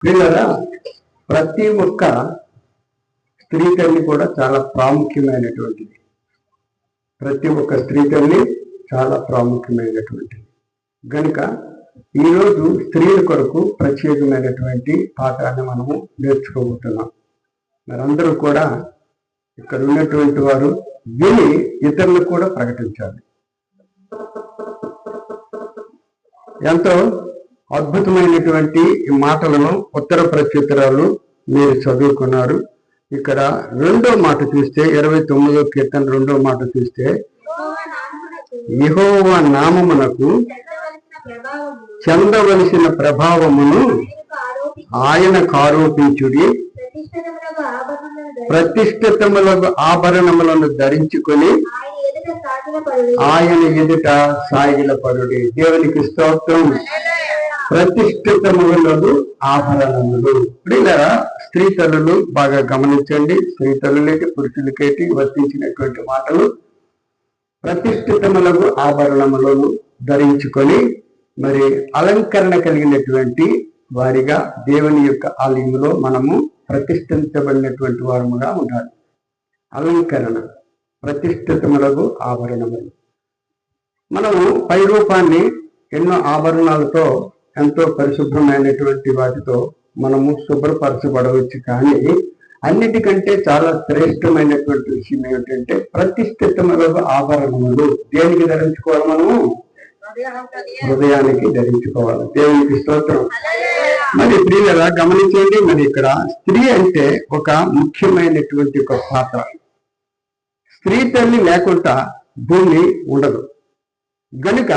వీళ్ళరా ప్రతి ఒక్క స్త్రీ తల్లి కూడా చాలా ప్రాముఖ్యమైనటువంటిది. ప్రతి ఒక్క స్త్రీ తల్లి చాలా ప్రాముఖ్యమైనటువంటిది గనుక ఈరోజు స్త్రీల కొరకు ప్రత్యేకమైనటువంటి పాఠాన్ని మనము నేర్చుకోబోతున్నాం. మరి అందరూ కూడా ఇక్కడ ఉన్నటువంటి వారు విని ఇతరులకు కూడా ప్రకటించాలి. ఎంతో అద్భుతమైనటువంటి ఈ మాటలను ఉత్తర ప్రత్యుత్తరాలు మీరు చదువుకున్నారు. ఇక్కడ రెండో మాట చూస్తే 29వ కీర్తన 2వ మాట చూస్తే యెహోవా నామమునకు చెందవలసిన ప్రభావమును ఆయనకు ఆరోపించుడి, ప్రతిష్ఠితములకు ఆభరణములను ధరించుకొని ఆయన ఎదుట సాగిలపడుడి. దేవునికి స్తోత్రం. ప్రతిష్ఠితములకు ఆభరణములు. ఇలా స్త్రీ తల్లులు బాగా గమనించండి. స్త్రీ తల్లులకి పురుషులకేటి వర్తించినటువంటి మాటలు. ప్రతిష్ఠితములకు ఆభరణములను ధరించుకొని మరి అలంకరణ కలిగినటువంటి వారిగా దేవుని యొక్క ఆలయంలో మనము ప్రతిష్ఠించబడినటువంటి వారముగా ఉండాలి. అలంకరణ, ప్రతిష్ఠితములకు ఆభరణములు. మనము పై రూపాన్ని ఎన్నో ఆభరణాలతో ఎంతో పరిశుభ్రమైనటువంటి వాటితో మనము శుభ్రపరచబడవచ్చు. కానీ అన్నిటికంటే చాలా శ్రేష్టమైనటువంటి విషయం ఏమిటంటే ప్రతిష్ఠితములకు ఆభరణములు. దేనికి ధరించుకోవాలి? మనము హృదయానికి ధరించుకోవాలి. దేవునికి స్తోత్రం. మరి స్త్రీలుగా గమనించండి. మరి ఇక్కడ స్త్రీ అంటే ఒక ముఖ్యమైనటువంటి ఒక పాత్ర. స్త్రీ తల్లి లేకుండా భూమి ఉండదు. గనుక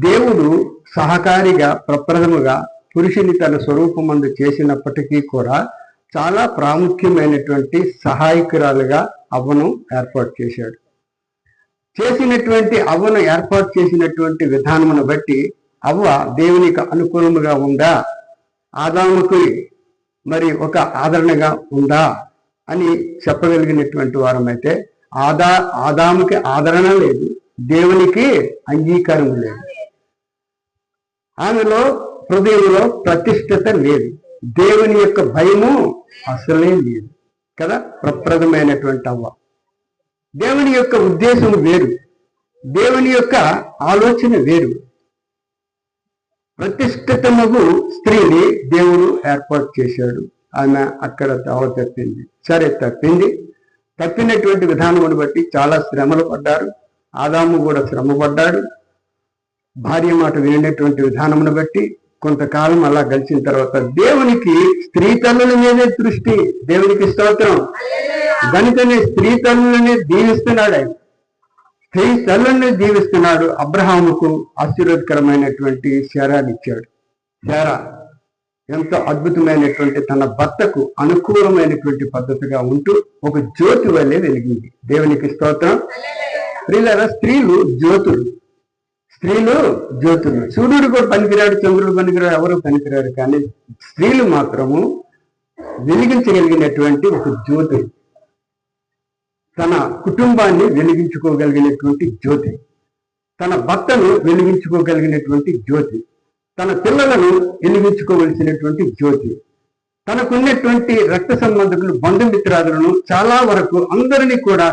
దేవుడు సహకారిగా ప్రప్రథముగా పురుషుని తన స్వరూపమందు చేసినప్పటికీ కూడా చాలా ప్రాముఖ్యమైనటువంటి సహాయకురాలుగా అవ్వను ఏర్పాటు చేశాడు. అవ్వను ఏర్పాటు చేసినటువంటి విధానమును బట్టి అవ్వ దేవునికి అనుకూలముగా ఉందా, ఆదాముకి మరి ఒక ఆదరణగా ఉందా అని చెప్పగలిగినటువంటి వారమైతే ఆదాముకి ఆదరణ లేదు, దేవునికి అంగీకారం లేదు. ఆమెలో హృదయంలో ప్రతిష్ఠత లేదు, దేవుని యొక్క భయము అసలే లేదు కదా. ప్రప్రదమైనటువంటి అవ్వ. దేవుని యొక్క ఉద్దేశం వేరు, దేవుని యొక్క ఆలోచన వేరు. ప్రతిష్ఠితమగు స్త్రీని దేవుడు ఏర్పాటు చేశాడు. ఆమె అక్కడ తావ తప్పింది. సరే, తప్పినటువంటి విధానమును బట్టి చాలా శ్రమలు పడ్డారు. ఆదాము కూడా శ్రమ పడ్డాడు. భార్య మాట వినేటువంటి విధానమును బట్టి కొంతకాలం అలా గడిచిన తర్వాత దేవునికి స్త్రీ తల్లుల మీదే దృష్టి. దేవునికి స్తోత్రం. గనుకనే స్త్రీ తల్లులని దీవిస్తున్నాడు. ఆయన స్త్రీ తల్లుల్ని దీవిస్తున్నాడు. అబ్రహాముకు ఆశీర్వాదకరమైనటువంటి శారాన్ని ఇచ్చాడు. శారా ఎంతో అద్భుతమైనటువంటి తన భర్తకు అనుకూలమైనటువంటి పద్ధతిగా ఉంటూ ఒక జ్యోతి వల్లే వెలిగింది. దేవునికి స్తోత్రం. స్త్రీలు జ్యోతులు. సూర్యుడు కూడా పనికిరాడు, చంద్రుడు పనికిరాడు, ఎవరు పనికిరాడు. కానీ స్త్రీలు మాత్రము వెలిగించగలిగినటువంటి ఒక జ్యోతి. తన కుటుంబాన్ని వెలిగించుకోగలిగినటువంటి జ్యోతి, తన భర్తను వెలిగించుకోగలిగినటువంటి జ్యోతి, తన పిల్లలను వెలిగించుకోవలసినటువంటి జ్యోతి, తనకున్నటువంటి రక్త సంబంధికులు బంధుమిత్రాదులను చాలా వరకు అందరినీ కూడా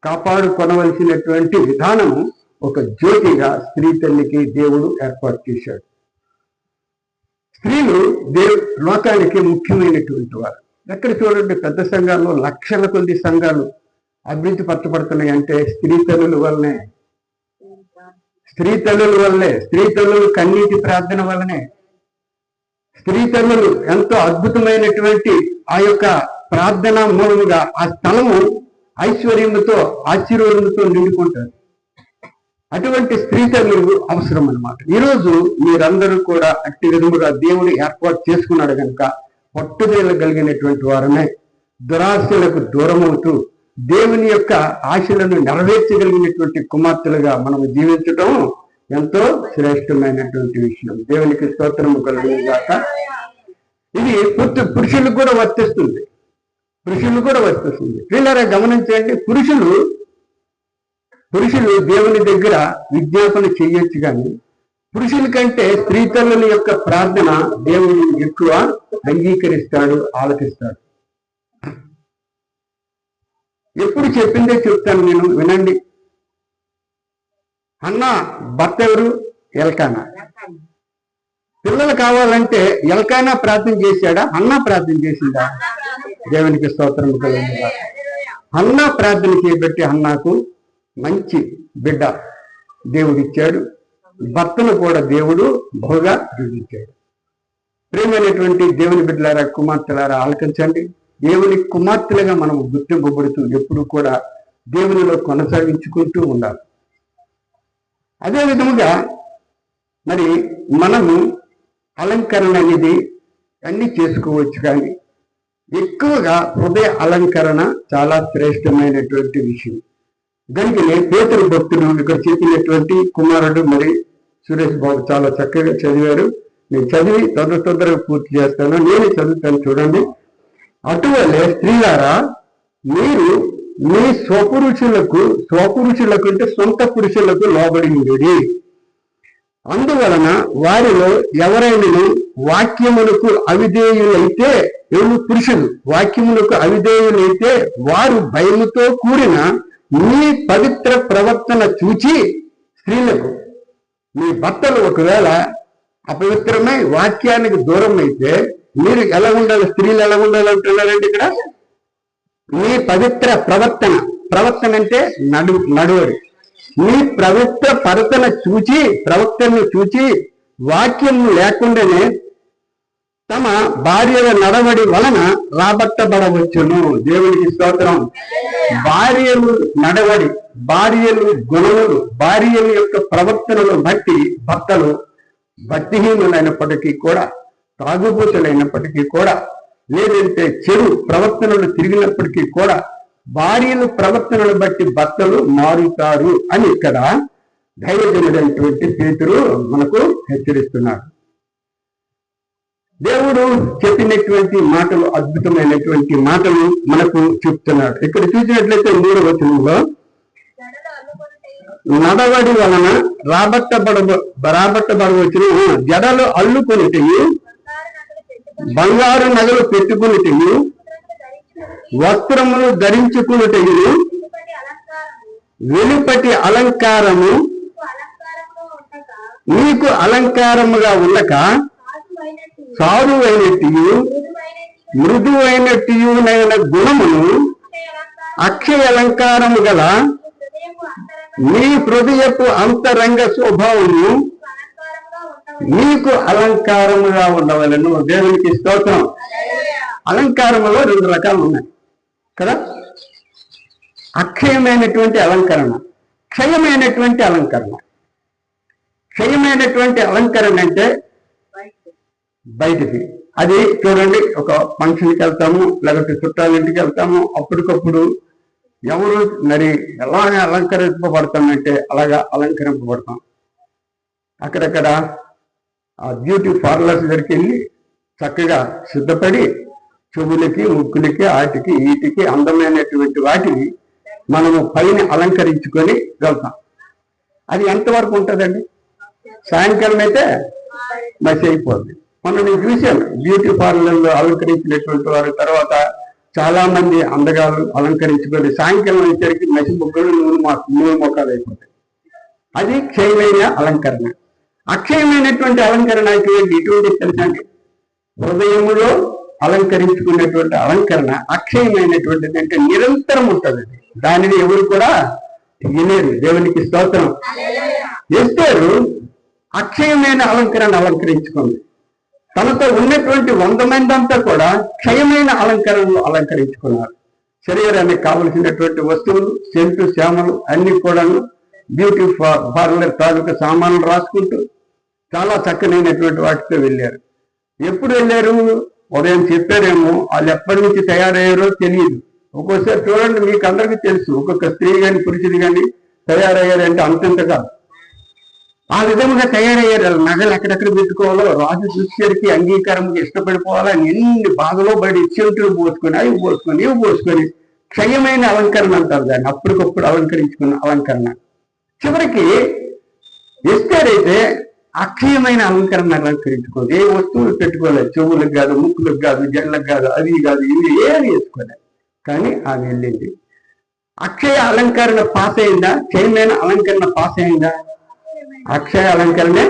కాపాడుకొనవలసినటువంటి విధానము ఒక జ్యోతిగా స్త్రీ తల్లికి దేవుడు ఏర్పాటు చేశాడు. స్త్రీలు లోకానికి ముఖ్యమైనటువంటి వారు. ఎక్కడ చూడండి, పెద్ద సంఘాల్లో లక్షల కొద్ది సంఘాలు అభివృద్ధి పరచబడుతున్నాయి అంటే స్త్రీ తల్లుల వల్లనే. స్త్రీ తల్లులు కన్నీటి ప్రార్థన వల్లనే. స్త్రీ తల్లులు ఎంతో అద్భుతమైనటువంటి ఆ యొక్క ప్రార్థన మూలముగా ఆ స్థలము ఐశ్వర్యముతో ఆశీర్వాదముతో నిండుకుంటారు. అటువంటి స్త్రీ తల్లులు అవసరం అన్నమాట. ఈరోజు మీరందరూ కూడా అట్టి విధముగా దేవుడు ఏర్పాటు చేసుకున్నాడు కనుక పట్టుదల కలిగినటువంటి వారమే దురాశలకు దూరమవుతూ దేవుని యొక్క ఆశలను నెరవేర్చగలిగినటువంటి కుమార్తెలుగా మనం జీవించటం ఎంతో శ్రేష్టమైనటువంటి విషయం. దేవునికి స్తోత్రము కలుగును గాక. ఇది పురుషులకు కూడా వర్తిస్తుంది. వీళ్ళరా గమనించండి. పురుషులు దేవుని దగ్గర విజ్ఞాపన చేయొచ్చు, కానీ పురుషుల కంటే స్త్రీ తల్లుల యొక్క ప్రార్థన దేవుడు ఎక్కువ అంగీకరిస్తాడు, ఆలకిస్తాడు. ఎప్పుడు చెప్పిందే చెప్తాను నేను, వినండి. అన్న భర్త ఎవరు? ఎల్కానా. పిల్లలు కావాలంటే ఎల్కానా ప్రార్థన చేశాడా? అన్న ప్రార్థన చేసిందా? దేవునికి స్తోత్రం కలుగుతుందా. అన్న ప్రార్థన చేయబట్టి అన్నకు మంచి బిడ్డ దేవుడిచ్చాడు. భర్తను కూడా దేవుడు బహుగా దీవించాడు. ప్రేమైనటువంటి దేవుని బిడ్డలారా, కుమార్తెలారా ఆలకించండి. దేవుని కుమార్తెలుగా మనం గుర్తింపబడుతూ ఎప్పుడు కూడా దేవునిలో కొనసాగించుకుంటూ ఉండాలి. అదే విధముగా మరి మనము అలంకరణ అనేది అన్ని చేసుకోవచ్చు, కానీ ఎక్కువగా హృదయ అలంకరణ చాలా శ్రేష్టమైనటువంటి విషయం. కనుకనే పేతురు భక్తుడు ఇక్కడ చెప్పినటువంటి కుమారుడు మరి సురేష్ బాబు చాలా చక్కగా చదివారు. నేను చదివి తొందరగా పూర్తి చేస్తాను. నేను చదువుతాను, చూడండి. అటువలే స్త్రీలారా, మీరు మీ స్వపురుషులకు అంటే సొంత పురుషులకు లోబడి ఉండేది. అందువలన వారిలో ఎవరైనా వాక్యములకు అవిధేయులైతే, ఎవరు? పురుషులు వాక్యములకు అవిధేయులైతే వారు భయముతో కూడిన మీ పవిత్ర ప్రవర్తన చూచి స్త్రీలకు, మీ భర్తలు ఒకవేళ అపవిత్రమై వాక్యానికి దూరం అయితే మీరు ఎలా ఉండాలి? స్త్రీలు ఎలా ఉండాలి అంటున్నారండి ఇక్కడ. మీ పవిత్ర ప్రవర్తన అంటే నడువడి. మీ పవిత్ర ప్రవర్తనను చూచి వాక్యం లేకుండానే తమ భార్యల నడవడి వలన రాబట్టబడవచ్చును. దేవునికి స్తోత్రం. భార్యలు నడవడి, భార్యలు గుణములు, భార్యల యొక్క ప్రవర్తనను బట్టి భర్తలు భక్తిహీనులైనప్పటికీ కూడా, తాగుబోతులైనప్పటికీ కూడా, లేదంటే చెడు ప్రవర్తనలు తిరిగినప్పటికీ కూడా భార్యలు ప్రవర్తనను బట్టి భర్తలు మారుతారు అని ఇక్కడ ధైర్యజనుడైనటువంటి పేతురు మనకు హెచ్చరిస్తున్నారు. దేవుడు చెప్పినటువంటి మాటలు, అద్భుతమైనటువంటి మాటలు మనకు చెప్తున్నాడు. ఇక్కడ చూసినట్లయితే 3వ వచనంలో, నడవడి వలన రాబట్టబడవచ్చును, జడలు అల్లుకొనిటయు, బంగారు నగలు పెట్టుకునిటయు, వస్త్రములు ధరించుకునిటయు, వెలుపటి అలంకారము నీకు అలంకారముగా ఉండక సారువైనట్టు మృదువైనట్టునైన గుణమును అక్షయ అలంకారము గల నీ హృదయపు అంతరంగ స్వభావము నీకు అలంకారముగా ఉండవలను. దేవునికి స్తోత్రం. అలంకారములో 2 రకాలు ఉన్నాయి కదా. అక్షయమైనటువంటి అలంకరణ, క్షయమైనటువంటి అలంకరణ. క్షయమైనటువంటి అలంకరణ అంటే బయటికి, అది చూడండి, ఒక ఫంక్షన్కి వెళ్తాము, లేకపోతే చుట్టాల ఇంటికి వెళ్తాము, అప్పటికప్పుడు ఎవరు మరి ఎలాగ అలంకరింపబడతామంటే అలాగా అలంకరింపబడతాం. అక్కడక్కడ ఆ బ్యూటీ పార్లర్స్ దగ్గరికి వెళ్ళి చక్కగా సిద్ధపడి చెవులకి, ముక్కులకి, ఆటికి, వీటికి అందమైనటువంటి వాటిని మనము పైన అలంకరించుకొని వెళ్తాం. అది ఎంతవరకు ఉంటుందండి? సాయంకాలం అయితే మసి అయిపోద్ది. మనం నేను చూశాను బ్యూటీ పార్లర్లో అలంకరించినటువంటి వారు, తర్వాత చాలా మంది అందగాలు అలంకరించుకొని సాయంకాలం వచ్చేసరికి మసి ముక్కలు నూనె మొక్కలు అయిపోతాయి. అది క్షయమైన అలంకరణ. అక్షయమైనటువంటి అలంకరణ ఇటువంటి తెలుసండి, హృదయములో అలంకరించుకునేటువంటి అలంకరణ అక్షయమైనటువంటిది, అంటే నిరంతరం ఉంటుంది. దానిని ఎవరు కూడా వినేరు. దేవునికి స్తోత్రం. ఎస్తేరు అక్షయమైన అలంకరణ అలంకరించుకుంది. తనతో ఉన్నటువంటి 100 మంది అంతా కూడా క్షయమైన అలంకరణలు అలంకరించుకున్నారు. శరీరానికి కావలసినటువంటి వస్తువులు, సెంటు, శ్యామలు అన్ని కూడా బ్యూటీ పార్లర్ తాలూకా సామాన్లు రాసుకుంటూ చాలా చక్కనైనటువంటి వాటితో వెళ్ళారు. ఎప్పుడు వెళ్ళారు? ఉదయం చెప్పారేమో, వాళ్ళు ఎప్పటి నుంచి తయారయ్యారో తెలియదు. ఒక్కోసారి చూడండి, మీకు అందరికీ తెలుసు, ఒక్కొక్క స్త్రీ కానీ పురుషుడు కానీ తయారయ్యారంటే అంతంత కాదు. ఆ విధముగా తయారయ్యారు. నగలు ఎక్కడెక్కడ పెట్టుకోవాలో, రాజు చూసేసరికి అంగీకారంగా ఇష్టపడిపోవాలని ఎన్ని బాధలో బయట చెవిటులు పోసుకొని, అవి పోసుకొని, ఇవి పోసుకొని క్షయమైన అలంకరణ అంటారు దాన్ని. అప్పటికప్పుడు అలంకరించుకున్న అలంకరణ. చివరికి ఎస్తేర్ అయితే అక్షయమైన అలంకరణ అలంకరించుకోండి. ఏ వస్తువులు పెట్టుకోలేదు, చెవులకు కాదు, ముక్కులకు కాదు, జళ్ళకు కాదు, అది కాదు, ఇవి ఏమి వేసుకోలేదు. కానీ ఆమె వెళ్ళింది. అక్షయ అలంకరణ పాస్ అయిందా? క్షయమైన అలంకరణ పాస్ అయిందా? అక్షయ అలంకరణే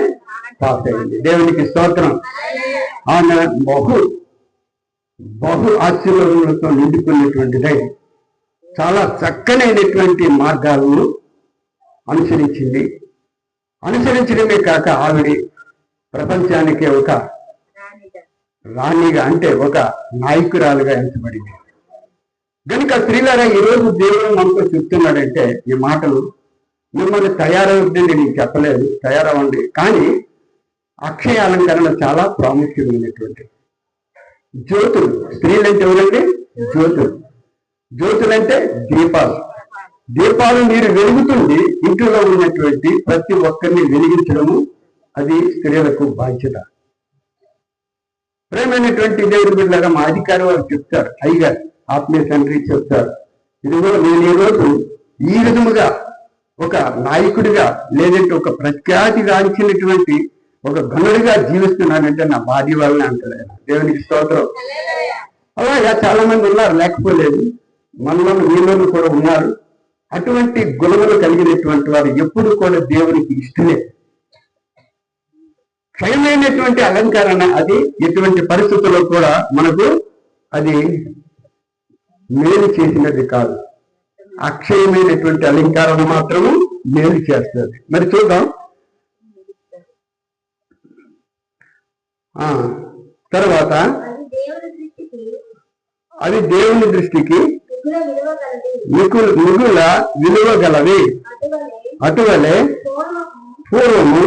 పాస్ అయింది. దేవునికి స్తోత్రం. ఆమె బహు ఆశీర్వాదములతో నిండుకున్నటువంటిదై చాలా చక్కనైనటువంటి మార్గాలను అనుసరించింది. అనుసరించడమే కాక ఆవిడ ప్రపంచానికి ఒక రాణిగా, అంటే ఒక నాయకురాలుగా ఎంచబడింది. కనుక స్త్రీలారా, ఈరోజు దేవుడు మనతో చెప్తున్నాడంటే ఈ మాటలు మిమ్మల్ని తయారవుద్దని నేను చెప్పలేదు, తయారవ్వండి. కానీ అక్షయ అలంకరణ చాలా ప్రాముఖ్యమైనటువంటి జ్యోతులు. స్త్రీలంటే ఎవరండి? జ్యోతులు. జ్యోతులంటే దీపాలు. దీపాలు మీరు వెలుగుతుంది. ఇంట్లో ఉన్నటువంటి ప్రతి ఒక్కరిని వెలిగించడము అది స్త్రీలకు బాధ్యత. ప్రేమైనటువంటి దేవుడి బిడ్డలారా, మా అధికారి వారు చెప్తారు, అయ్యగారు ఆత్మీయ తండ్రి చెప్తారు, ఇదిగో నేను ఈరోజు ఈ విధముగా ఒక నాయకుడిగా, లేదంటే ఒక ప్రఖ్యాతిగాంచినటువంటి ఒక గనుడిగా జీవిస్తున్నానంటే నా బాధి వల్లనే అంటాడు ఆయన. దేవునికి స్తోత్రం. అలాగా చాలా మంది ఉన్నారు, లేకపోలేదు. మనలో వీళ్ళు కూడా ఉన్నారు. అటువంటి గుణములు కలిగినటువంటి వారు ఎప్పుడు కూడా దేవునికి ఇష్టమే. క్షయమైనటువంటి అలంకరణ అది ఎటువంటి పరిస్థితుల్లో కూడా మనకు అది మేలు చేసినది కాదు. అక్షయమైనటువంటి అలంకరణ మాత్రము మేలు చేస్తుంది. మరి చూద్దాం. తర్వాత అది దేవుని దృష్టికి మిగుల విలువ గలవి. అటువలే పూర్వము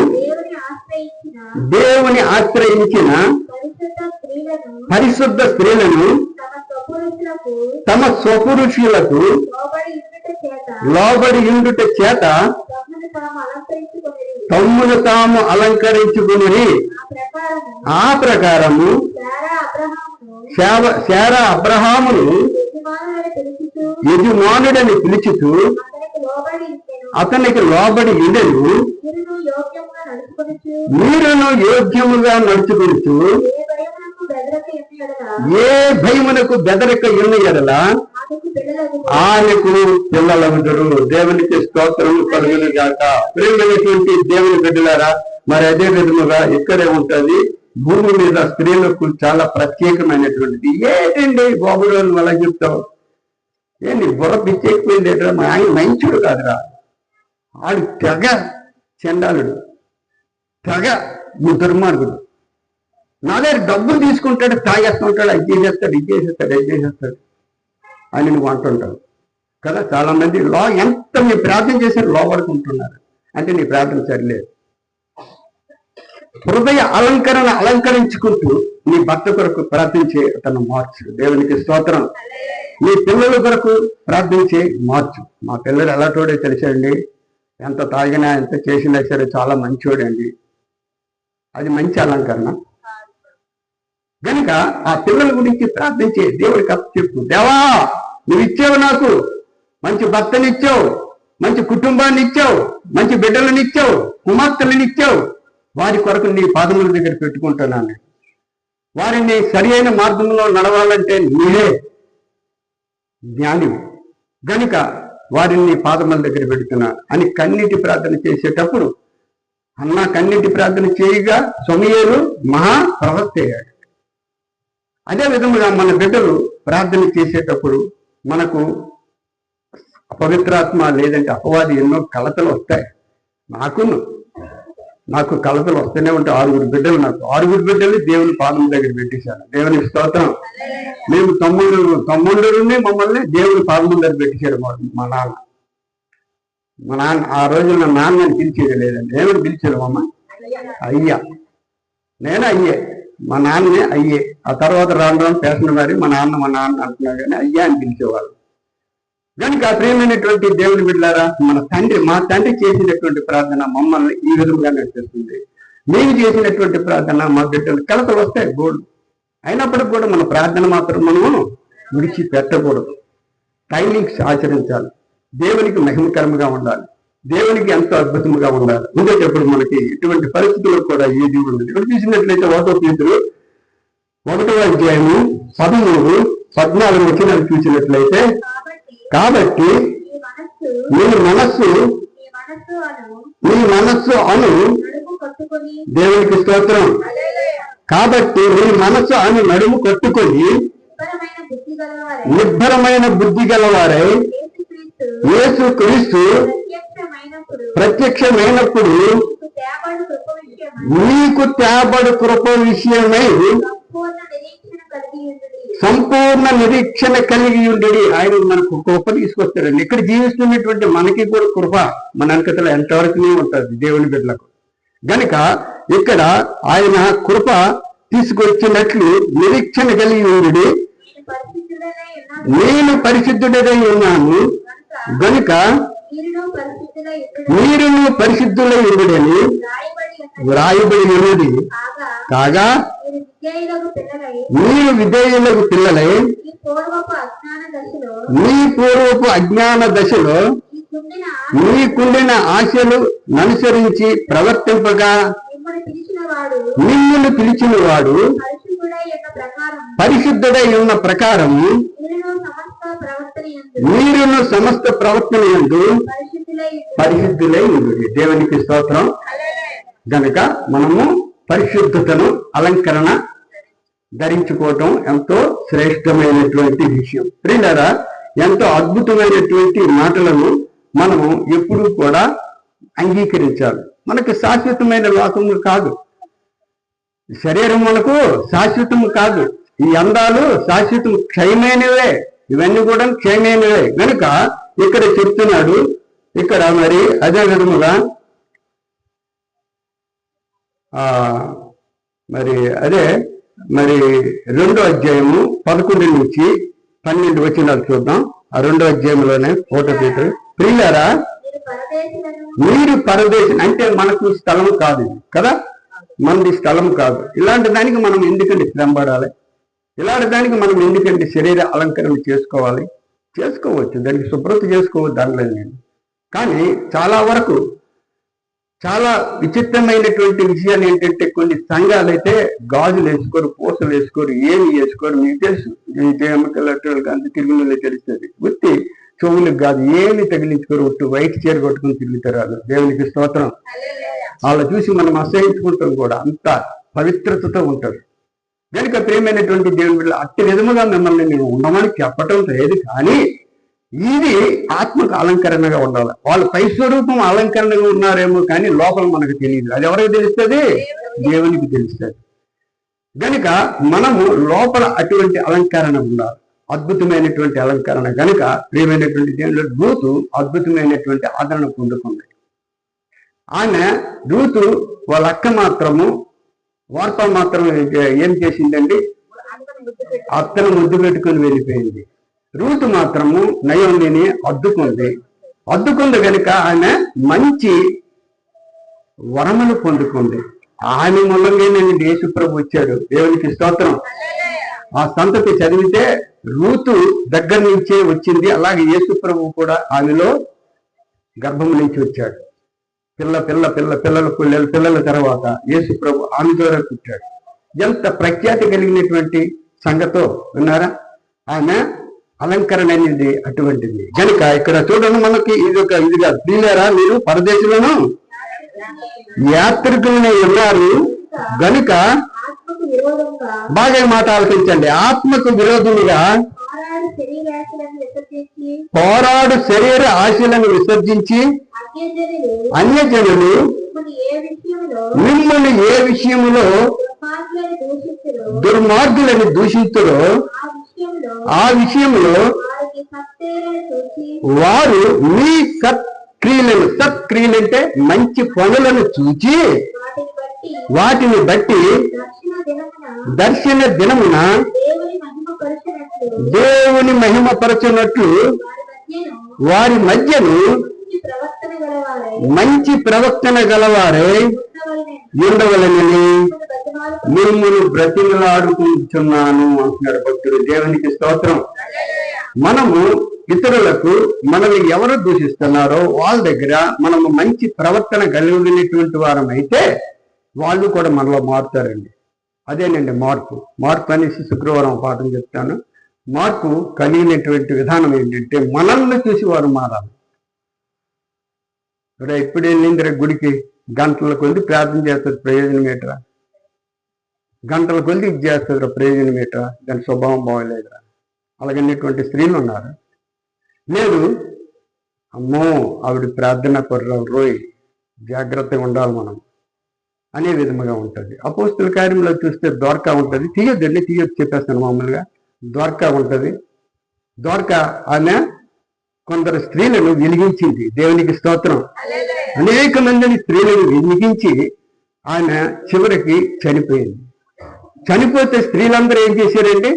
దేవుని ఆశ్రయించిన పరిశుద్ధ స్త్రీలను తమ స్వపురుషులకు లోబడి ఉండుట చేత తమ్మును తాము అలంకరించుకుని, ఆ ప్రకారము శారా అబ్రహామును యజమానుడని పిలుచుతూ అతనికి లోబడి ఉండెను. మీరును యోగ్యముగా నడుచుకుంటూ ఏ భయమునకు బెదరక ఉన్న ఎడల ఆయనకు పిల్లలవుతారు. దేవునికి స్తోత్రం కలుగును గాక. ప్రేమైనటువంటి దేవుని బిడ్డలారా, మరి అదే విధముగా ఇక్కడే ఉంటది. భూమి మీద స్త్రీలకు చాలా ప్రత్యేకమైనటువంటిది. ఏంటండి బాబు రోజు అలా చెప్తావు? ఏంటి బుర్ర పిచ్చెక్కిపోయింది? మా ఆయన మంచుడు కాదురా, ఆడు తెగ చండాలుడు, తెగ దుర్మార్గుడు. నా దగ్గర డబ్బులు తీసుకుంటాడు, తాగేస్తుంటాడు, అది చేసేస్తాడు, ఇది చేసేస్తాడు, అది చేసేస్తాడు అని నువ్వు అంటుంటావు కదా. చాలా మంది ఎంత మీరు ప్రార్థన చేశారు లోపడుకుంటున్నారు అంటే నీ ప్రార్థన సరిలేదు. హృదయ అలంకరించుకుంటూ నీ భర్త కొరకు ప్రార్థించే తను మార్చు. దేవునికి స్తోత్రం. నీ పిల్లల కొరకు ప్రార్థించే మార్చు. మా పిల్లలు ఎలాంటోడే తెలిసండి, ఎంత తాగినా ఎంత చేసినా సరే చాలా మంచోడండి. అది మంచి అలంకరణ. కనుక ఆ పిల్లల గురించి ప్రార్థించే దేవుడికి అప్పచెప్పు. దేవా, నువ్వు ఇచ్చావు, నాకు మంచి భర్తని ఇచ్చావు, మంచి కుటుంబాన్ని ఇచ్చావు, మంచి బిడ్డలను ఇచ్చావు, కుమార్తెలను ఇచ్చావు. వారి కొరకు నీ పాదముల దగ్గర పెట్టుకుంటున్నాను. వారిని సరి అయిన మార్గంలో నడవాలంటే నీవే జ్ఞాని. గనుక వారిని పాదముల దగ్గర పెడుతున్నాను అని కన్నీటి ప్రార్థన చేసేటప్పుడు అన్న కన్నీటి ప్రార్థన చేయగా సమూయేలు మహా ప్రవక్త అయ్యాడు. అదే విధముగా మన బిడ్డలు ప్రార్థన చేసేటప్పుడు మనకు అపవిత్రాత్మ లేదంటే అపవాది ఎన్నో కలతలు వస్తాయి. నాకు కలతలు వస్తూనే ఉంటాయి. 6 బిడ్డలు, నాకు 6 బిడ్డలు దేవుని పాదం దగ్గర పెట్టేశాను. దేవుని స్తోత్రం. మేము తమ్ముళ్ళని మమ్మల్ని దేవుని పాదం దగ్గర పెట్టేశాడు మా నాన్న. ఆ రోజు నా నాన్నని పిలిచేది లేదండి. ఏమని పిలిచాడు? అమ్మ అయ్యా. నేను అయ్యే, మా నాన్నే అయ్యే. ఆ తర్వాత రాను పేసిన వారి మా నాన్న అంటున్నాడు కానీ అయ్యా అని పిలిచేవాళ్ళు. కనుక ప్రియమైనటువంటి దేవుని బిడ్డలారా, మా తండ్రి చేసినటువంటి ప్రార్థన మమ్మల్ని ఈ విధంగా నడిపిస్తుంది. మేము చేసినటువంటి ప్రార్థన మా బిడ్డలు కలతలు వస్తాయి గోడు. అయినప్పటికీ కూడా మన ప్రార్థన మాత్రం మనము విడిచిపెట్టకూడదు. టైమింగ్స్ ఆచరించాలి. దేవునికి మహిమకరంగా ఉండాలి. దేవునికి ఎంతో అద్భుతంగా ఉండాలి. ఉండేటప్పుడు మనకి ఇటువంటి పరిస్థితుల్లో కూడా ఏది ఉండదు. ఇక్కడ చూసినట్లయితే 1 పేతురు 1వ అధ్యాయము 13, 14 వచనాలు చూసినట్లయితే, కాబట్టి మీ మనస్సు అను దేవునికి స్తోత్రం. కాబట్టి మీ మనస్సు అను నడుము కట్టుకొని నిర్భరమైన బుద్ధి గలవారై యేసు క్రీస్తు ప్రత్యక్షమైనప్పుడు మీకు తేబడు కృప విషయమై సంపూర్ణ నిరీక్షణ కలిగి ఉండేది. ఆయన మనకు కృప తీసుకొస్తాడండి. ఇక్కడ జీవిస్తున్నటువంటి మనకి కూడా కృప మన అంకతలో ఎంతవరకు ఉంటుంది దేవుని బిడ్డలకు. గనుక ఇక్కడ ఆయన కృప తీసుకొచ్చినట్లు నిరీక్షణ కలిగి ఉండేది. నేను పరిశుద్ధుడై ఉన్నాను గనుక మీరును పరిశుద్ధులై ఉండుడని వ్రాయబడి ఉన్నది. కాగా మీరు విధేయులకు పిల్లలై మీ పూర్వపు అజ్ఞాన దశలో మీకుండిన ఆశలు అనుసరించి ప్రవర్తింపగా మిమ్మల్ని పిలిచిన వాడు పరిశుద్ధుడై ఉన్న ప్రకారము మీరును సమస్త ప్రవర్తన యందు పరిశుద్ధులై ఉండు. దేవునికి స్తోత్రం. గనక మనము పరిశుద్ధతను అలంకరణ ధరించుకోవటం ఎంతో శ్రేష్టమైనటువంటి విషయం. ప్రియులారా, ఎంతో అద్భుతమైనటువంటి మాటలను మనము ఎప్పుడూ కూడా అంగీకరించాలి. మనకి శాశ్వతమైన లోకము కాదు, శరీరం మనకు శాశ్వతము కాదు, ఈ అందాలు శాశ్వతం క్షయమైనవే, ఇవన్నీ కూడా క్షయమైనవే. కనుక ఇక్కడ చెప్తున్నాడు. ఇక్కడ మరి అదే విధముగా మరి 2వ అధ్యాయము 11 నుంచి 12 వచనాలు చూద్దాం. ఆ 2వ అధ్యాయంలోనే 1 పేతురు, ప్రియులారా మీరు పరదేశం అంటే మనకు స్థలం కాదు కదా, మనది స్థలం కాదు. ఇలాంటి దానికి మనం ఎందుకంటే శ్రమపడాలి? ఇలాంటి దానికి మనం ఎందుకంటే శరీర అలంకరణ చేసుకోవచ్చు, దానికి శుభ్రత చేసుకోవచ్చు, దానిలో నేను. కానీ చాలా వరకు చాలా విచిత్రమైనటువంటి విషయాలు ఏంటంటే, కొన్ని సంఘాలు అయితే గాజులు వేసుకోరు, పూసలు వేసుకోరు, ఏమి వేసుకోరు. మీకు తెలుసు, ఈ దేమకలకి అంత తిరుగులో తెలుస్తుంది. ఉత్తి చెవులకు కాదు, ఏమి తగిలించుకోరు, ఒట్టు వైట్ చీర కొట్టుకుని తిరుగుతారు. వాళ్ళు దేవునికి స్తోత్రం. వాళ్ళ చూసి మనం అసహించుకుంటాం కూడా, అంత పవిత్రతతో ఉంటారు. కనుక ప్రియమైనటువంటి దేవుని బిడ్డలు, అట్టి విధముగా మిమ్మల్ని నేను ఉండమని చెప్పటం లేదు, కానీ ఇది ఆత్మకు అలంకరణగా ఉండాలి. వాళ్ళు పై స్వరూపం అలంకరణగా ఉన్నారేమో కానీ లోపల మనకు తెలియదు. అది ఎవరికి తెలుస్తుంది? దేవునికి తెలుస్తుంది. గనుక మనము లోపల అటువంటి అలంకరణ ఉండాలి, అద్భుతమైనటువంటి అలంకరణ. గనుక ప్రియమైనటువంటి దేవుని రూతు అద్భుతమైనటువంటి ఆదరణ పొందుకుంది. ఆమె రూతు వాళ్ళ అక్క మాత్రము వార్త మాత్రం ఏం చేసిందండి? అత్తను ముద్దు పెట్టుకుని వెళ్ళిపోయింది. రూతు మాత్రము నయోమిని అద్దుకుంది కనుక ఆమె మంచి వరములు పొందుకుంది. ఆమె మూలంగా నేను యేసు ప్రభు వచ్చాడు. దేవునికి స్తోత్రం. ఆ సంతతి చదివితే రూతు దగ్గర నుంచే వచ్చింది. అలాగే యేసు ప్రభు కూడా ఆమెలో గర్భం నుంచి వచ్చాడు. పిల్లల తర్వాత యేసు ప్రభు ఆమె ద్వారా పుట్టాడు. ఎంత ప్రఖ్యాతి కలిగినటువంటి సంగతో విన్నారా? ఆమె అలంకరణ అనేది అటువంటిది. కనుక ఇక్కడ చూడండి, మనకి ఇదిగా ప్రియులారా, మీరు పరదేశంలోను యాత్రికులనే ఉన్నారు గనుక బాగా మాట ఆలోచించండి. ఆత్మకు విరోధులుగా పోరాడు శరీర ఆశలను విసర్జించి అన్యజనులు మిమ్మల్ని ఏ విషయములో దుర్మార్గులని దూషించురో ఆ విషయంలో వారు మీ సత్క్రియలు అంటే మంచి పనులను చూచి వాటిని బట్టి దర్శన దినమున దేవుని మహిమపరచునట్లు వారి మధ్యను మంచి ప్రవర్తన గలవారే ఉండవలనని మిమ్మల్ని బ్రతిమలాడుకుంటున్నాను అంటున్నాడు భక్తుడు. దేవునికి స్తోత్రం. మనము ఇతరులకు మనల్ని ఎవరు దూషిస్తున్నారో వాళ్ళ దగ్గర మనము మంచి ప్రవర్తన కలిగినటువంటి వారం అయితే వాళ్ళు కూడా మనలో మారుతారండి. అదేనండి మార్పు. మార్పు అనేసి శుక్రవారం పాఠం చెప్తాను. మార్పు కలిగినటువంటి విధానం ఏంటంటే మనల్ని చూసి వారు మారాలి. ఇప్పుడు వెళ్ళిందిరా గుడికి గంటల కొద్ది ప్రార్థన చేస్తుంది, ప్రయోజనం ఏటరా? గంటల కొద్ది ఇది చేస్తుంది, ప్రయోజనం ఏటరా? దాని స్వభావం బాగోలేదురా? అలాగనేటువంటి స్త్రీలు ఉన్నారు. లేదు, అమ్మో ఆవిడ ప్రార్థన కొర్రావు రోయ్, జాగ్రత్తగా ఉండాలి మనం అనే విధముగా ఉంటుంది. అపోస్తుల కార్యంలో చూస్తే ద్వారకా ఉంటుంది. తీయొద్దండి, చెప్పేస్తాను మామూలుగా. ద్వారకా ఉంటుంది. ద్వారకా ఆమె కొందరు స్త్రీలను వెలిగించింది. దేవునికి స్తోత్రం. అనేక మందిని స్త్రీలను వెలిగించి ఆమె చివరికి చనిపోయింది. చనిపోతే స్త్రీలందరూ ఏం చేశారండి?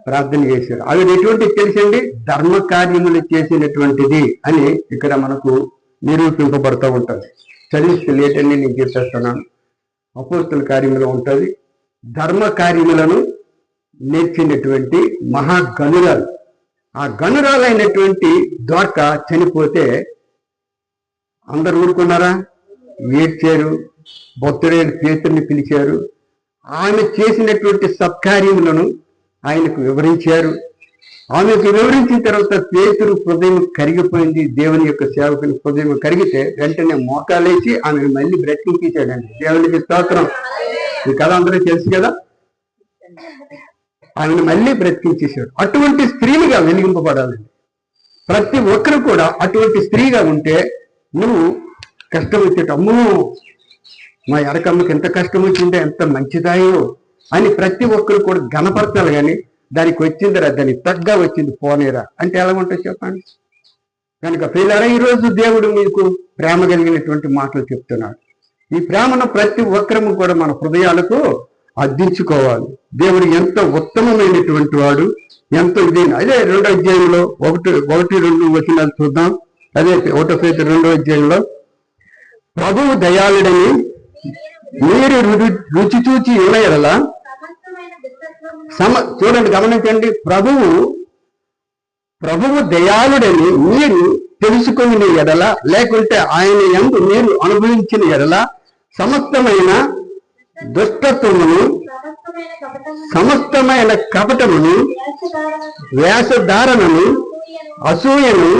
ప్రార్థన చేశారు. అవి ఎటువంటి తెలిసండి? ధర్మ కార్యములు చేసినటువంటిది అని ఇక్కడ మనకు నిరూపింపబడుతూ ఉంటుంది. చదివిస్తే లేటండి, నేను చెప్పేస్తున్నాను. అపోస్తుల కార్యములో ఉంటుంది. ధర్మ కార్యములను నేర్చినటువంటి మహాగణురాలు. ఆ గణురాలైనటువంటి ద్వారకా చనిపోతే అందరు ఊరుకున్నారా? ఏడ్చారు. భక్తుడైన పేతురుని పిలిచారు. ఆమె చేసినటువంటి సత్కార్యములను ఆయనకు వివరించారు. ఆమెకు వివరించిన తర్వాత పేతురు హృదయం కరిగిపోయింది. దేవుని యొక్క సేవకుని హృదయం కరిగితే వెంటనే మోకాలేసి ఆమెను మళ్ళీ బ్రతికించాడండి. దేవునికి స్తోత్రం. ఈ కథ అందరూ తెలుసు కదా. ఆమెను మళ్ళీ బ్రతికించేశాడు. అటువంటి స్త్రీలుగా వెలిగింపబడాలండి. ప్రతి ఒక్కరు కూడా అటువంటి స్త్రీగా ఉంటే నువ్వు కష్టం వచ్చేట, అమ్మో మా ఎరకమ్మకి ఎంత కష్టం వచ్చిందో, ఎంత మంచిదాయో అని ప్రతి ఒక్కరు కూడా గణపరచాలి. కానీ దానికి వచ్చిందిరా, దానికి తగ్గ వచ్చింది పోనేరా అంటే ఎలా ఉంటుంది చెప్పండి. కనుక పిల్లరా, ఈరోజు దేవుడు మీకు ప్రేమ కలిగినటువంటి మాటలు చెప్తున్నాడు. ఈ ప్రేమను ప్రతి ఒక్కరము కూడా మన హృదయాలకు అద్దించుకోవాలి. దేవుడు ఎంత ఉత్తమమైనటువంటి వాడు, ఎంతో ఇదైనా. అదే 2వ అధ్యాయంలో 1-2 వచనాలు చూద్దాం. అదే 1 పేతురు 2వ అధ్యాయంలో, ప్రభువు దయాళుడని మీరు రుచి చూచి ఉన్న ఎడల చూడండి, గమనించండి. ప్రభువు దయాళుడని మీరు తెలుసుకుని ఎడల, లేకుంటే ఆయన యందు మీరు అనుభవించిన ఎడల సమస్తమైన దుష్టత్వమును, సమస్తమైన కపటమును, వేషధారణను, అసూయను,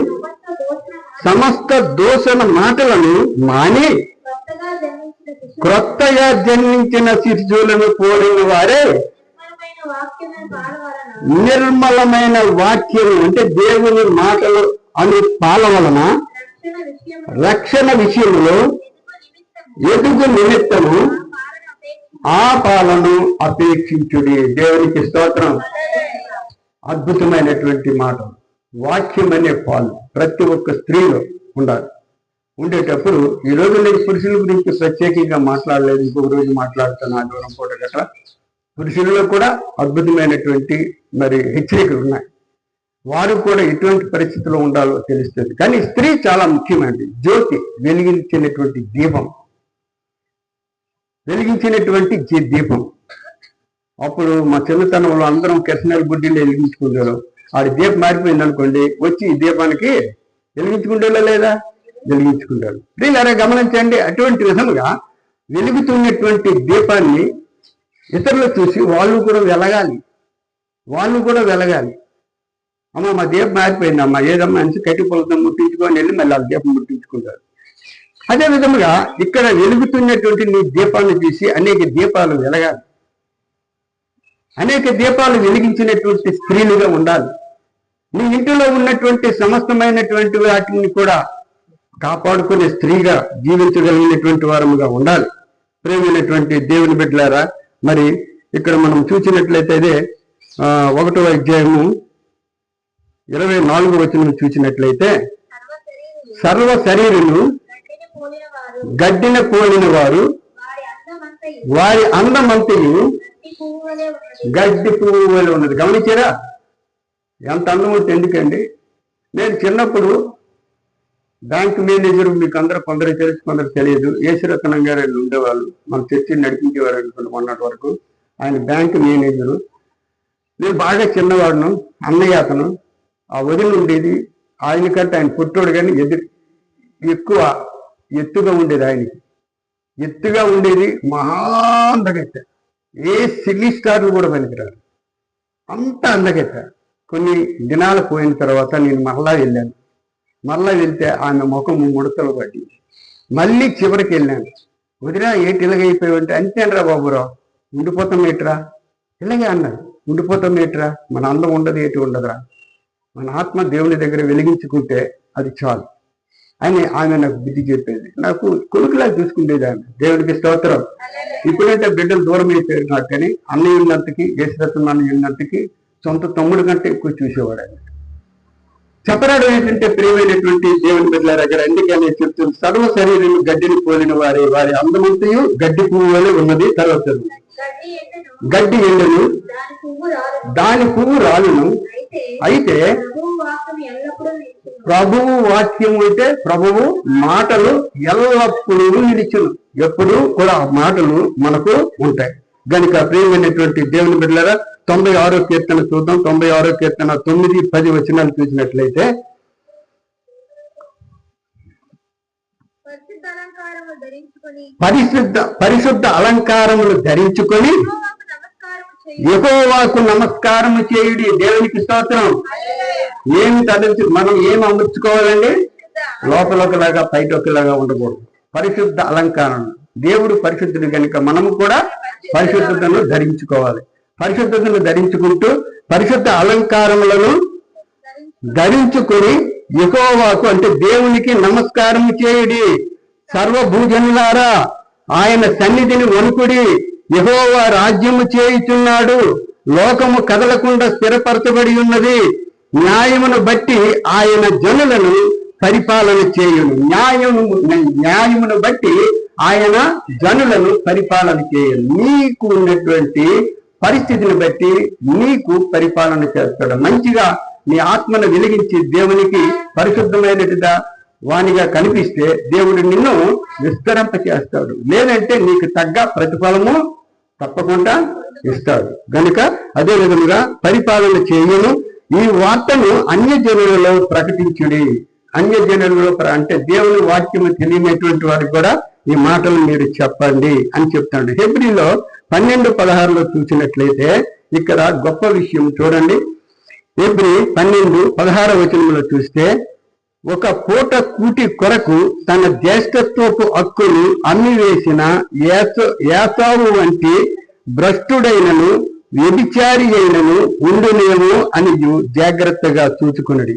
సమస్త దోషణ మాటలను మాని క్రొత్తగా జన్మించిన శిశువులను పోలిన వారే నిర్మలమైన వాక్యం అంటే దేవుని మాటలు అనే పాల వలన రక్షణ విషయంలో ఎదుగు నిమిత్తము ఆ పాలను అపేక్షించుడి. దేవునికి స్తోత్రం. అద్భుతమైనటువంటి మాట. వాక్యం అనే పాలు ప్రతి ఒక్క స్త్రీలో ఉండాలి. ఉండేటప్పుడు ఈ రోజు నేను పురుషుల గురించి ప్రత్యేకంగా మాట్లాడలేదు, ఇంకొక రోజు మాట్లాడుతాను ఆదివారం పూట గట్రా. పురుషులలో కూడా అద్భుతమైనటువంటి హెచ్చరికలు ఉన్నాయి. వారు కూడా ఎటువంటి పరిస్థితిలో ఉండాలో తెలుస్తుంది. కానీ స్త్రీ చాలా ముఖ్యమైనది. జ్యోతి, వెలిగించినటువంటి దీపం, వెలిగించినటువంటి దీపం. అప్పుడు మా చిన్నతనంలో అందరం కిరసనాయిల గుడ్డీలు వెలిగించుకుంటారు. ఆడి దీపం మారిపోయింది అనుకోండి, వచ్చి ఈ దీపానికి వెలిగించుకుంటారా లేదా? వెలిగించుకుంటారు. దీనిలా గమనించండి. అటువంటి విధముగా వెలుగుతున్నటువంటి దీపాన్ని ఇతరులు చూసి వాళ్ళు కూడా వెలగాలి. అమ్మ మా దీపం మారిపోయింది అమ్మా, ఏదమ్మా అని కట్టి పొలతో ముట్టించుకొని వెళ్ళి మళ్ళీ ఆ దీపం ముట్టించుకుంటారు. అదే విధముగా ఇక్కడ వెలుగుతున్నటువంటి నీ దీపాన్ని చూసి అనేక దీపాలు వెలగాలి. అనేక దీపాలు వెలిగించినటువంటి స్త్రీలుగా ఉండాలి. నీ ఇంటిలో ఉన్నటువంటి సమస్తమైనటువంటి వాటిని కూడా కాపాడుకునే స్త్రీగా జీవించగలిగినటువంటి వారముగా ఉండాలి. ప్రేమైనటువంటి దేవుని బిడ్డలారా, మరి ఇక్కడ మనం చూసినట్లయితే అదే 1వ అధ్యాయము 24వ వచనం చూసినట్లయితే, సర్వ శరీరులు గడ్డిన పోలిన వారు వారి అందమంతయు గడ్డి పువ్వు వలె ఉన్నది. గమనించారా ఎంత అందం ఉంటే? ఎందుకండి, నేను చిన్నప్పుడు బ్యాంక్ మేనేజర్, మీకు కొందరు తెలుసు కొందరు తెలియదు, ఏసురత్నం గారు ఉండేవాళ్ళు, మన చర్చిని నడిపించేవారు అనుకుంటే మొన్నటి వరకు. ఆయన బ్యాంక్ మేనేజరు. నేను బాగా చిన్నవాడును, అన్నయ్య అతను. ఆ వదిన ఉండేది, ఆయన కంటే ఆయన పుట్టోడు కానీ ఎక్కువ ఎత్తుగా ఉండేది. ఆయనకి ఎత్తుగా ఉండేది, మహా అందగెత్త. ఏ సిల్లీ స్టార్లు కూడా పనికిరారు, అంత అందగెత్త. కొన్ని దినాలు పోయిన తర్వాత నేను మరలా వెళ్ళాను. మరలా వెళ్తే ఆమె ముఖం ముడతలు పట్టి, మళ్ళీ చివరికి వెళ్ళాను. వదినా ఏంటి ఇలాగైపోయావంటే, అంతేనరా బాబురావు, ఉండిపోతాం ఏట్రా, ఇలాగే అన్నారు. ఉండిపోతాం ఏట్రా, మన అందం ఉండదు, ఏటి ఉండదురా, మన ఆత్మ దేవుని దగ్గర వెలిగించుకుంటే అది చాలు అని ఆమె నాకు బుద్ధి చెప్పేది. నాకు కొడుకులా చూసుకునేది ఆమె. దేవునికి స్తోత్రం. ఇప్పుడంటే బిడ్డలు దూరం అయిపోయారు నాకు, కానీ అన్నయ్య ఉన్నంతకి, యేసురత్నం అన్నయ్య ఉన్నంతకి సొంత తమ్ముడు కంటే ఎక్కువ చూసేవాడు ఆయన. చెప్పరాడు ఏంటంటే, ప్రియమైనటువంటి దేవుని బిడ్డల దగ్గర ఎందుకని చెప్తుంది, సర్వ శరీరం గడ్డిని పోలిన వారి అందమంతయు గడ్డి పువ్వు వలె ఉన్నది. తర్వాత గడ్డి ఎండను, దాని పువ్వు రాలును. అయితే ప్రభువు వాక్యం అంటే ప్రభువు మాటలు ఎల్లప్పుడూ నిలిచును. ఎప్పుడు కూడా ఆ మాటలు మనకు ఉంటాయి. గనుక ప్రియమైనటువంటి దేవుని బిడ్డలారా, 96వ కీర్తన చూద్దాం. 96వ కీర్తన 9, 10 వచనాలు చూసినట్లయితే, పరిశుద్ధ అలంకారములు ధరించుకొని యెహోవాకు నమస్కారము చేయుడి. దేవునికి స్తోత్రం. ఏమి తలంచు, మనం ఏమి అమర్చుకోవాలండి? లోపల ఒకలాగా బయట ఒకలాగా ఉండకూడదు. పరిశుద్ధ అలంకారం. దేవుడు పరిశుద్ధుడు కనుక మనము కూడా పరిశుద్ధతను ధరించుకోవాలి. పరిశుద్ధతను ధరించుకుంటూ పరిశుద్ధ అలంకారములను ధరించుకొని యెహోవాకు అంటే దేవునికి నమస్కారం చేయుడి. సర్వభూజనులారా ఆయన సన్నిధిని వణుకుడి. యెహోవా రాజ్యము చేయుచున్నాడు, లోకము కదలకుండా స్థిరపరచబడి ఉన్నది. న్యాయమును బట్టి ఆయన జనులను పరిపాలన చేయును. న్యాయమును బట్టి ఆయన జనులను పరిపాలన చేయును. నీకు ఉన్నటువంటి పరిస్థితిని బట్టి నీకు పరిపాలన చేస్తాడు. మంచిగా నీ ఆత్మను వెలిగించి దేవునికి పరిశుద్ధమైనదిగా వానిగా కనిపిస్తే దేవుడు నిన్ను విస్తరింప చేస్తాడు. లేదంటే నీకు తగ్గ ప్రతిఫలము తప్పకుండా ఇస్తాడు. గనుక అదే విధముగా పరిపాలన చేయను. ఈ వార్తను అన్యజనులలో ప్రకటించుడి. అన్యజనులలో అంటే దేవుని వాక్యము తెలియనటువంటి వారికి కూడా ఈ మాటలు మీరు చెప్పండి అని చెప్తాడు. హెబ్రీలో 12:16 చూసినట్లయితే ఇక్కడ గొప్ప విషయం చూడండి. హెబ్రీ 12:16 వచనంలో చూస్తే, ఒక పూట కూటి కొరకు తన జ్యేష్ఠత్వపు హక్కును అమ్మివేసిన ఏసావు వంటి భ్రష్టుడైనను వ్యభిచారి అయినను ఉండునేమో అని జాగ్రత్తగా చూచుకున్నది.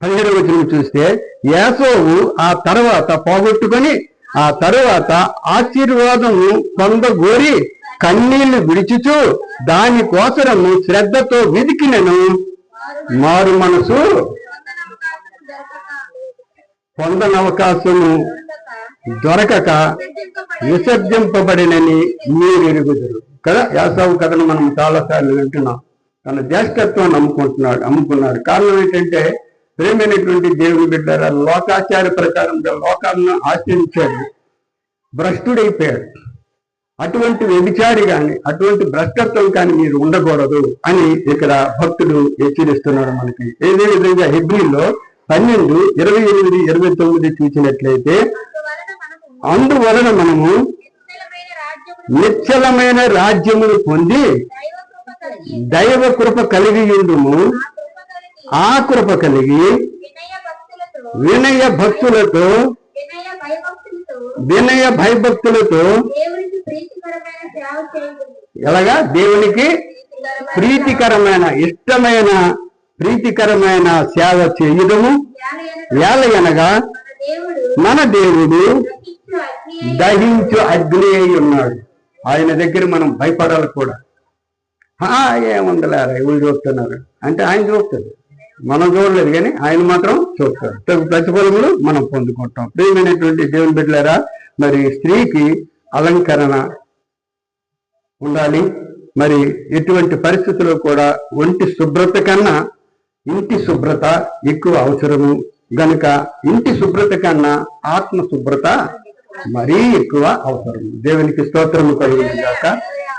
17వ వచనం చూస్తే, ఏసావు ఆ తర్వాత పోగొట్టుకొని ఆ తరువాత ఆశీర్వాదము పొందగోరి కన్నీళ్లు విడిచుచు దాని కోసరము శ్రద్ధతో వెతికినను మారు మనసు పొందనవకాశము దొరకక విసర్జింపబడినని మీరు ఎరుగుదురు కదా. యాసావు కథను మనం చాలాసార్లు వింటున్నాం. తన జ్యేష్ఠత్వాన్ని అమ్ముకున్నాడు. కారణం ఏంటంటే, ప్రేమైనటువంటి దేవుని బిడ్డల లోకాచార ప్రకారంగా లోకాలను ఆశ్రయించాడు, భ్రష్టుడైపోయాడు. అటువంటి వ్యభిచారి కానీ అటువంటి భ్రష్టత్వం కానీ మీరు ఉండకూడదు అని ఇక్కడ భక్తుడు హెచ్చరిస్తున్నాడు మనకి. ఏదే విధంగా హెబ్రీలో 12, 28, 29 చూసినట్లయితే, అందువలన మనము నిశ్చలమైన రాజ్యమును పొంది దైవ కృప కలిగి ఉండుము. ఆ కృప కలిగి వినయ భయభక్తులతో ఎలాగా దేవునికి ప్రీతికరమైన ఇష్టమైన ప్రీతికరమైన సేవ చేయుదము. ఏలయనగా మన దేవుడు దహించు అగ్ని అయి ఉన్నాడు. ఆయన దగ్గర మనం భయపడాలి కూడా. ఏముందలేరా ఎవరు చూస్తున్నారు అంటే ఆయన చూస్తాడు, మనం చూడలేదు కానీ ఆయన మాత్రం చూస్తాడు. ప్రతిఫలములు మనం పొందుకుంటాం. ప్రియమైనటువంటి దేవుని బిడ్డలారా, మరి స్త్రీకి అలంకరణ ఉండాలి. మరి ఎటువంటి పరిస్థితుల్లో కూడా ఒంటి శుభ్రత కన్నా ఇంటి శుభ్రత ఎక్కువ అవసరము. గనుక ఇంటి శుభ్రత కన్నా ఆత్మ శుభ్రత మరీ ఎక్కువ అవసరం. దేవునికి స్తోత్రము కలుగుగాక.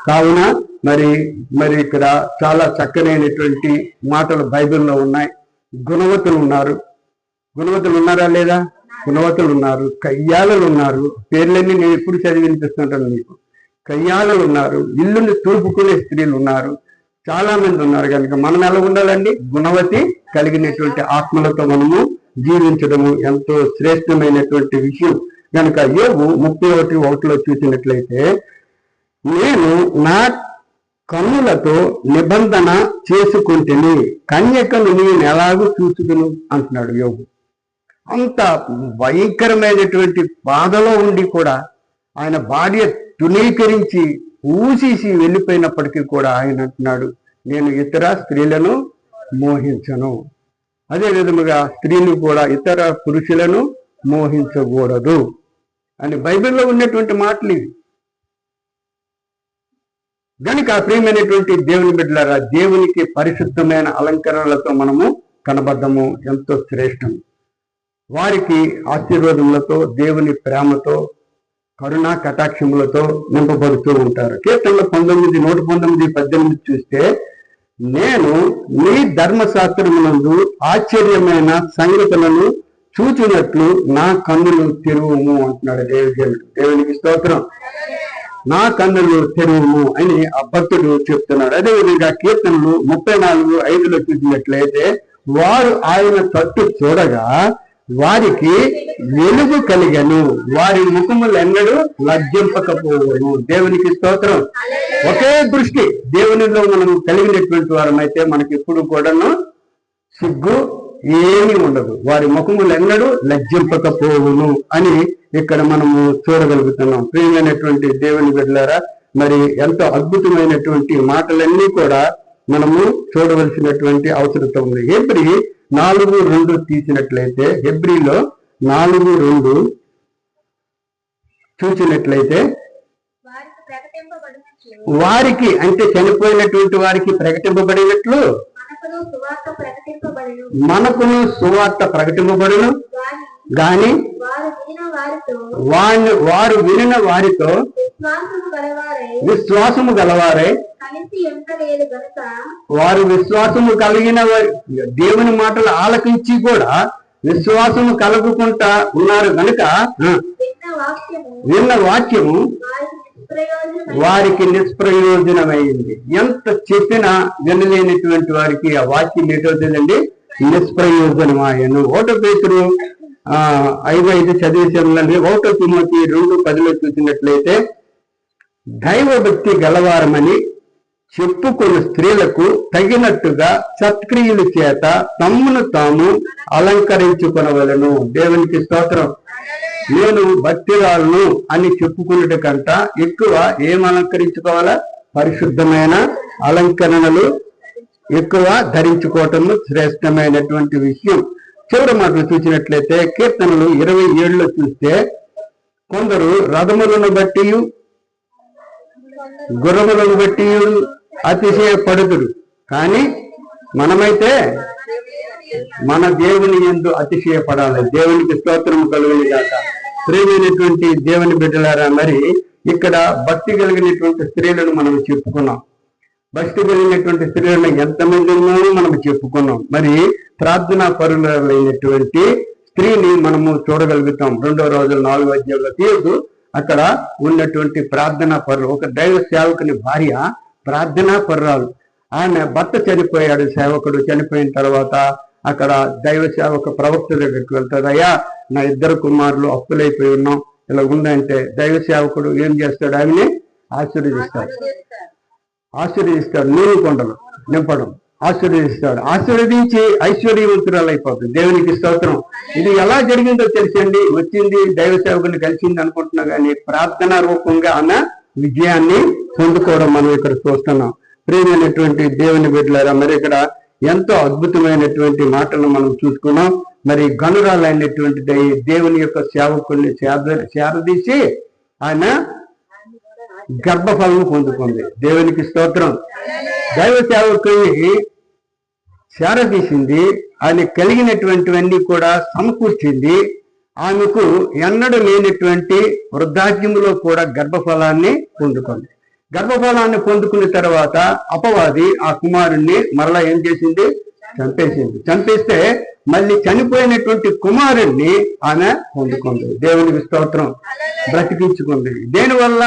కావున మరి ఇక్కడ చాలా చక్కనైనటువంటి మాటలు బైబిల్లో ఉన్నాయి. గుణవతులు ఉన్నారు. గుణవతులు ఉన్నారా లేదా? గుణవతులు ఉన్నారు. కయ్యాలలు ఉన్నారు. పేర్లన్నీ నేను ఎప్పుడు చదివి వినిపిస్తుంటాను మీకు. కయ్యాలలు ఉన్నారు. ఇల్లుని తూర్పుకునే స్త్రీలు ఉన్నారు. చాలా మంది ఉన్నారు. కనుక మనం ఎలా ఉండాలండి? గుణవతి కలిగినటువంటి ఆత్మలతో మనము జీవించడము ఎంతో శ్రేష్టమైనటువంటి విషయం. కనుక యోబు 31:1 చూసినట్లయితే, నేను నా కన్నులతో నిబంధన చేసుకుంటేని కన్యకను నేను ఎలాగూ చూసుకును అంటున్నాడు యోబు. అంత భయంకరమైనటువంటి బాధలో ఉండి కూడా ఆయన భార్య తునీకరించి ఊసేసి వెళ్ళిపోయినప్పటికీ కూడా ఆయన అంటున్నాడు, నేను ఇతర స్త్రీలను మోహించను. అదే విధముగా స్త్రీలు కూడా ఇతర పురుషులను మోహించకూడదు అని బైబిల్లో ఉన్నటువంటి మాటలు ఇవి. గనుక ప్రియమైనటువంటి దేవుని బిడ్డలారా, దేవునికి పరిశుద్ధమైన అలంకరణలతో మనము కనబడ్డము ఎంతో శ్రేష్టం. వారికి ఆశీర్వాదములతో, దేవుని ప్రేమతో, కరుణా కటాక్షములతో నింపబడుతూ ఉంటారు. కీర్తనలు 119:18 చూస్తే, నేను నీ ధర్మశాస్త్రమునందు ఆశ్చర్యమైన సంగతులను చూచినట్లు నా కన్నులు తెరువుము అంటున్నాడు దేవునికి స్తోత్రం. నా కన్నులు తెరువుము అని ఆ భక్తుడు చెప్తున్నాడు. అదేవిధంగా కీర్తనలు 34:5 చూసినట్లయితే, వారు ఆయన తట్టు చూడగా వారికి వెలుగు కలిగను, వారి ముఖములు ఎన్నడూ లజ్జింపకపోవను. దేవునికి స్తోత్రం. ఒకే దృష్టి దేవునిలో మనం కలిగినటువంటి వారమైతే మనకి ఎప్పుడు కూడాను సిగ్గు ఏమీ ఉండదు. వారి ముఖములు ఎన్నడూ లజ్జింపకపోవును అని ఇక్కడ మనము చూడగలుగుతున్నాం. ప్రియమైనటువంటి దేవుని బిడ్డలారా, మరి ఎంతో అద్భుతమైనటువంటి మాటలన్నీ కూడా మనము చూడవలసినటువంటి అవసరత ఉంది. హెబ్రీ 4:2 తీసినట్లయితే, హెబ్రీలో 4:2 చూసినట్లయితే, వారికి అంటే చనిపోయినటువంటి వారికి ప్రకటింపబడినట్లు మనకును సువార్త ప్రకటింపబడును గాని వారు వినిన వారితో విశ్వాసము గలవారై వారు విశ్వాసము కలిగిన వారి దేవుని మాటలు ఆలకించి కూడా విశ్వాసము కలుగుకుంటా ఉన్నారు కనుక విన్న వాక్యము వారికి నిష్ప్రయోజనమైంది. ఎంత చెప్పినా వినలేనటువంటి వారికి ఆ వాక్యం ఏంటవుతుందండి? నిష్ప్రయోజనమాయను. 1 పేతురు 5:5 చదివేసేదండి. 1 తిమోతి 2:10 చూసినట్లయితే, దైవభక్తి గలవారమని చెప్పుకున్న స్త్రీలకు తగినట్టుగా సత్క్రియల చేత తమ్మును తాము అలంకరించుకొనవలను. దేవునికి స్తోత్రం. నేను భక్తిరాలను అని చెప్పుకున్నట కంట ఎక్కువ ఏం అలంకరించుకోవాలా? పరిశుద్ధమైన అలంకరణలు ఎక్కువ ధరించుకోవటము శ్రేష్టమైనటువంటి విషయం. చివరి మాటలు చూసినట్లయితే కీర్తనలు 27 చూస్తే, కొందరు రథములను బట్టి గుర్రములను బట్టి అతిశయపడుదురు, కానీ మనమైతే మన దేవుని యందు అతిశయపడాలి. దేవునికి స్తోత్రం కలుగును గాక. ప్రియమైనటువంటి దేవుని బిడ్డలారా, మరి ఇక్కడ భక్తి కలిగినటువంటి స్త్రీలను మనం చెప్పుకున్నాం. భక్తి కలిగినటువంటి స్త్రీలను ఎంతమంది ఉన్నారో మనం చెప్పుకున్నాం. మరి ప్రార్థనా పరులైనటువంటి స్త్రీని మనము చూడగలుగుతాం. 2వ రోజులు 4వ అధ్యాయంలో తీయదు. అక్కడ ఉన్నటువంటి ప్రార్థనా పరులు, ఒక దైవ సేవకుని భార్య ప్రార్థనా పరురాలు. ఆమె భర్త చనిపోయాడు, సేవకుడు చనిపోయిన తర్వాత అక్కడ దైవ సేవక ప్రవక్త దగ్గరికి వెళ్తాడు. అయ్యా, నా 2 కుమారులు అప్పులైపోయి ఉన్నాం, ఇలా ఉందంటే దైవ సేవకుడు ఏం చేస్తాడు? ఆమెని ఆశీర్వదిస్తాడు. నీరు కొండలు నింపడం, ఆశీర్వదించి ఐశ్వర్యవంతురాలు అయిపోతుంది. దేవునికి స్తోత్రం. ఇది ఎలా జరిగిందో తెలిసండి. వచ్చింది దైవ సేవకుని కలిసింది అనుకుంటున్నా కానీ ప్రార్థనా రూపంగా ఆమె విజయాన్ని పొందుకోవడం మనం ఇక్కడ చూస్తున్నాం. ప్రియమైనటువంటి దేవుని బిడ్డలారా, మరి ఇక్కడ ఎంతో అద్భుతమైనటువంటి మాటలను మనం చూసుకున్నాం. మరి గనురాలైనటువంటి దేవుని యొక్క సేవకుల్ని చేరదీసి ఆయన గర్భఫలం పొందుకుంది. దేవునికి స్తోత్రం. దైవ సేవకుల్ని చేరదీసింది, ఆయన కలిగినటువంటివన్నీ కూడా సమకూర్చింది. ఆమెకు ఎన్నడూ లేనటువంటి వృద్ధాప్యంలో కూడా గర్భఫలాన్ని పొందుకుంది. గర్భఫలాన్ని పొందుకున్న తర్వాత అపవాది ఆ కుమారుణ్ణి మరలా ఏం చేసింది? చంపేస్తే మళ్ళీ చనిపోయినటువంటి కుమారుణ్ణి ఆమె పొందుకుంది. దేవునికి స్తోత్రం. బ్రతికించుకుంది. దేనివల్ల?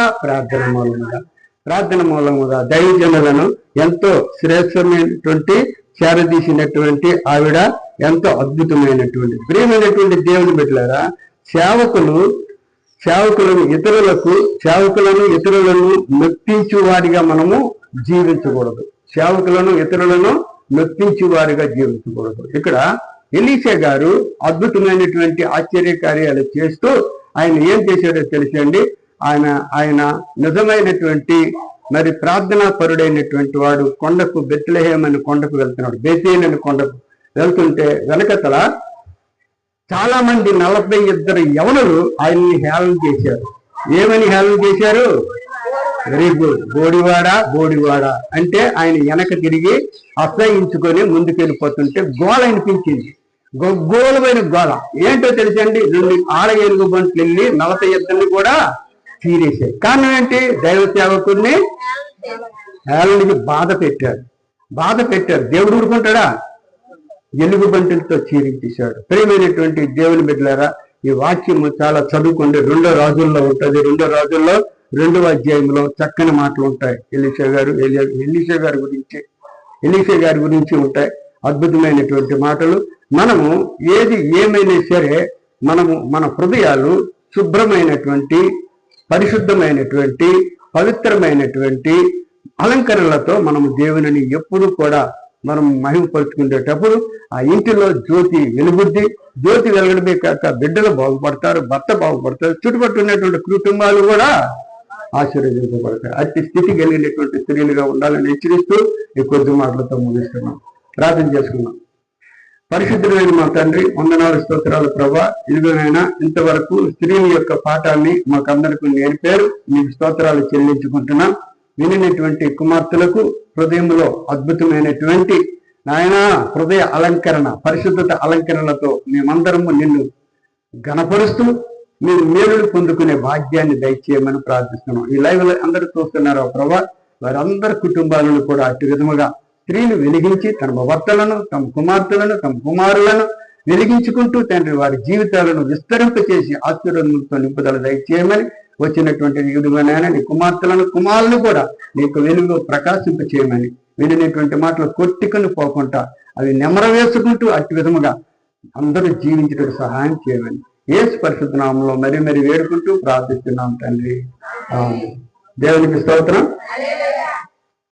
ప్రార్థన మూలముగా దైవజనులను ఎంతో శ్రేష్టమైనటువంటి చేరదీసినటువంటి ఆవిడ ఎంతో అద్భుతమైనటువంటి ప్రియమైనటువంటి దేవుని బిడ్డలారా, సేవకులను ఇతరులను నొప్పించు వారిగా మనము జీవించకూడదు. ఇతరులను నొప్పించు వారిగా జీవించకూడదు. ఇక్కడ ఎలీషా గారు అద్భుతమైనటువంటి ఆశ్చర్యకార్యాలు చేస్తూ ఆయన ఏం చేశాడో తెలిసండి. ఆయన నిజమైనటువంటి మరి ప్రార్థనా పరుడైనటువంటి వాడు కొండకు బెత్లెహేమ్ అని కొండకు వెళ్తున్నాడు. బేతేల్ అని కొండకు వెళ్తుంటే వెనకతల చాలా మంది 42 యవనులు ఆయన్ని హేళన చేశారు. ఏమని హేళన చేశారు? వెరీ గుడ్, బోడివాడ అంటే ఆయన వెనక తిరిగి అసహించుకొని ముందుకెళ్ళిపోతుంటే గోల అనిపించింది. గోలమైన గోల ఏంటో తెలుసండి. 2 ఆడ ఏనుగు బంట్లు వెళ్ళి 42 కూడా తీరేశాయి. కారణం ఏంటి? దైవ సేవకుడిని హేళనకి బాధ పెట్టారు. దేవుడు ఊరుకుంటాడా? ఎలుగు బంటులతో చీరించేశాడు. ప్రియమైనటువంటి దేవుని బిడ్డలారా, ఈ వాక్యము చాలా చదువుకోండి. 2 రాజుల్లో ఉంటుంది. 2 రాజుల్లో 2వ అధ్యాయంలో చక్కని మాటలు ఉంటాయి. ఎలీషా గారి గురించి ఉంటాయి అద్భుతమైనటువంటి మాటలు. మనము ఏమైనా సరే మన హృదయాలు శుభ్రమైనటువంటి, పరిశుద్ధమైనటువంటి, పవిత్రమైనటువంటి అలంకరణలతో మనము దేవుని ఎప్పుడు కూడా మనం మహిమపరుచుకునేటప్పుడు ఆ ఇంటిలో జ్యోతి వెలుగుద్ది. జ్యోతి వెలగడమే కాక బిడ్డలు బాగుపడతారు, భర్త బాగుపడతారు, చుట్టుపక్కల ఉన్నటువంటి కుటుంబాలు కూడా ఆశీర్వదించబడతాయి. అట్టి స్థితి కలిగినటువంటి స్త్రీలుగా ఉండాలని హెచ్చరిస్తూ ఈ కొద్ది మాటలతో ముగిస్తున్నాం. ప్రార్థన చేసుకున్నాం. పరిశుద్ధమైన మా తండ్రి, వందనాలు, స్తోత్రాలు ప్రభా. ఇదిగోనైనా ఇంతవరకు స్త్రీల యొక్క పాఠాన్ని మాకందరికీ నేర్పారు. మీకు స్తోత్రాలు చెల్లించుకుంటున్నాం. వినినటువంటి కుమార్తెలకు హృదయంలో అద్భుతమైనటువంటి హృదయ అలంకరణ, పరిశుద్ధత అలంకరణలతో మేమందరము నిన్ను గణపరుస్తూ మీరు మేలులు పొందుకునే భాగ్యాన్ని దయచేయమని ప్రార్థిస్తున్నాం. ఈ లైవ్ లో అందరూ చూస్తున్నారో ప్రభా, వారందరి కుటుంబాలను కూడా అట్టి విధముగా స్త్రీలు వెలిగించి తమ భర్తలను, తమ కుమార్తెలను, తమ కుమారులను వెలిగించుకుంటూ తండ్రి వారి జీవితాలను విస్తరింపచేసి ఆశీర్వాదంతో నింపుదల దయచేయమని, వచ్చినటువంటి విధంగానైనా నీ కుమారులను కూడా నీకు వెలుగు ప్రకాశింప చేయమని, వినినటువంటి మాటలు కొట్టుకొని పోకుండా అవి నెమర వేసుకుంటూ అట్టి విధముగా అందరూ జీవించడానికి సహాయం చేయమని యేసు పరిశుద్ధ నామములో మరి వేడుకుంటూ ప్రార్థిస్తున్నాం తండ్రి. దేవునికి స్తోత్రం.